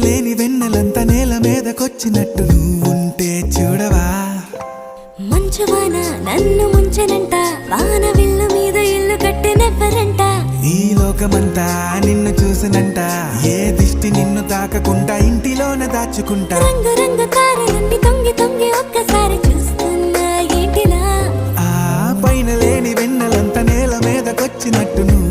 లేని వెన్నెలంత నేల మీదకొచ్చినట్టు నువ్వుంటే చూడవా. మంచువాన నన్ను ముంచెనంట, వాన విల్లు మీద ఇల్లు కట్టినెవ్వరంట. ఈ లోకమంతా నిన్ను చూసినంట, ఏ దిష్టి నిన్ను తాకకుండా ఇంటిలోన దాచుకుంటా. రంగు రంగు తారలన్నీ తొంగి తొంగి ఒక్కసారి చూస్తున్నా ఏంటిలా. ఆ పైన లేని వెన్నెలంత నేల మీదకొచ్చినట్టు నువ్వు